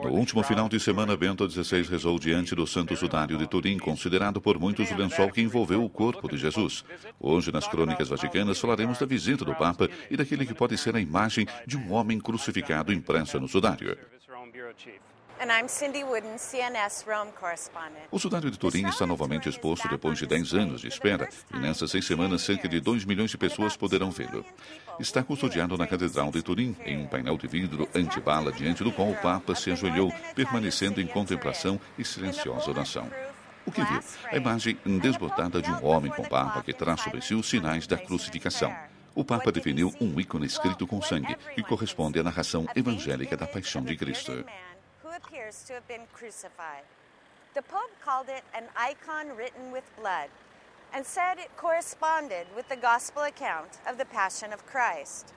No último final de semana, Bento XVI rezou diante do Santo Sudário de Turim, considerado por muitos o lençol que envolveu o corpo de Jesus. Hoje, nas Crônicas Vaticanas, falaremos da visita do Papa e daquele que pode ser a imagem de um homem crucificado impressa no sudário. O Sudário de Turim está novamente exposto depois de 10 anos de espera e nessas 6 semanas cerca de 2 milhões de pessoas poderão vê-lo. Está custodiado na Catedral de Turim, em um painel de vidro antibala diante do qual o Papa se ajoelhou, permanecendo em contemplação e silenciosa oração. O que viu? A imagem desbotada de um homem com barba que traz sobre si os sinais da crucificação. O Papa definiu um ícone escrito com sangue, que corresponde à narração evangélica da paixão de Cristo. Appears to have been crucified. The Pope called it an icon written with blood and said it corresponded with the gospel account of the Passion of Christ.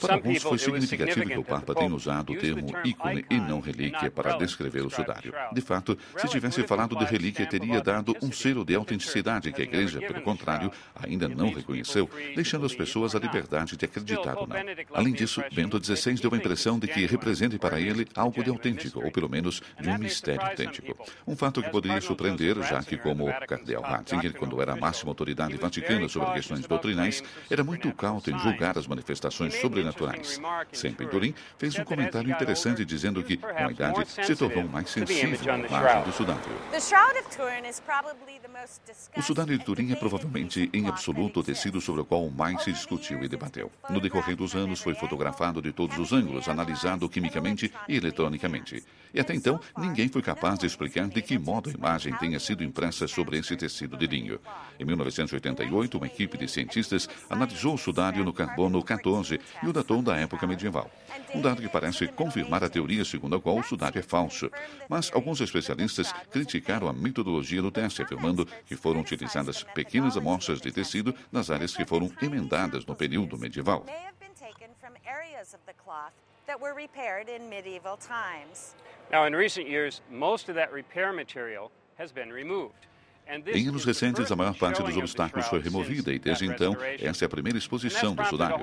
Para alguns, foi significativo que o Papa tenha usado o termo ícone e não relíquia para descrever o sudário. De fato, se tivesse falado de relíquia, teria dado um selo de autenticidade que a Igreja, pelo contrário, ainda não reconheceu, deixando as pessoas a liberdade de acreditar ou não. Além disso, Bento XVI deu a impressão de que represente para ele algo de autêntico, ou pelo menos de um mistério autêntico. Um fato que poderia surpreender, já que, como o cardeal Ratzinger, quando era a máxima autoridade vaticana sobre questões doutrinais, era muito cauto em julgar as manifestações sobrenaturais. Sempre em Turim, fez um comentário interessante dizendo que, com a idade, se tornou mais sensível à imagem do sudário. O sudário de Turim é provavelmente, em absoluto, o tecido sobre o qual mais se discutiu e debateu. No decorrer dos anos, foi fotografado de todos os ângulos, analisado quimicamente e eletronicamente. E até então, ninguém foi capaz de explicar de que modo a imagem tenha sido impressa sobre esse tecido de linho. Em 1988, uma equipe de cientistas analisou o sudário no carbono 14 e o datou da época medieval. Um dado que parece confirmar a teoria segundo a qual o sudário é falso. Mas alguns especialistas criticaram a metodologia do teste, afirmando que foram utilizadas pequenas amostras de tecido nas áreas que foram emendadas no período medieval. Now, in recent years, most of that repair material has been removed. Em anos recentes, a maior parte dos obstáculos foi removida e, desde então, essa é a primeira exposição do sudário.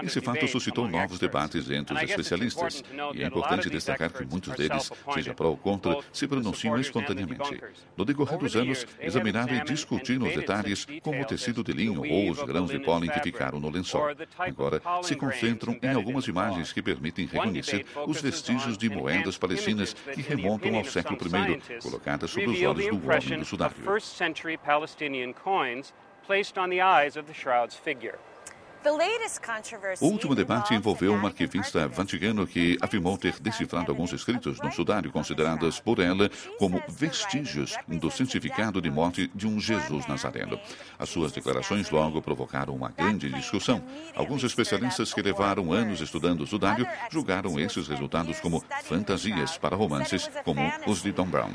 Esse fato suscitou novos debates entre os especialistas. E é importante destacar que muitos deles, seja pró ou contra, se pronunciam espontaneamente. No decorrer dos anos, examinaram e discutiram os detalhes, como o tecido de linho ou os grãos de pólen que ficaram no lençol. Agora, se concentram em algumas imagens que permitem reconhecer os vestígios de moedas palestinas que remontam ao século I, colocadas sobre os olhos do homem do sudário. Century Palestinian coins placed on the eyes of the shroud's figure. O último debate envolveu um arquivista vaticano que afirmou ter decifrado alguns escritos no sudário considerados por ela como vestígios do certificado de morte de um Jesus Nazareno. As suas declarações logo provocaram uma grande discussão. Alguns especialistas que levaram anos estudando o sudário julgaram esses resultados como fantasias para romances como os de Dan Brown.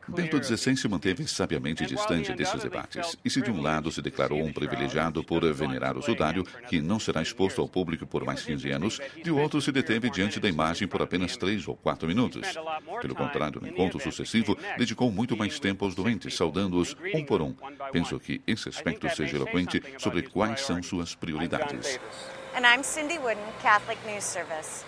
Bento XVI se manteve sabiamente distante desses debates e, se de um lado se declarou um privilegiado por venerar o sudário, que não será exposto ao público por mais 15 anos, de outro se deteve diante da imagem por apenas 3 ou 4 minutos. Pelo contrário, no encontro sucessivo, dedicou muito mais tempo aos doentes, saudando-os um por um. Penso que esse aspecto seja eloquente sobre quais são suas prioridades. And I'm Cindy Wooden, Catholic News Service.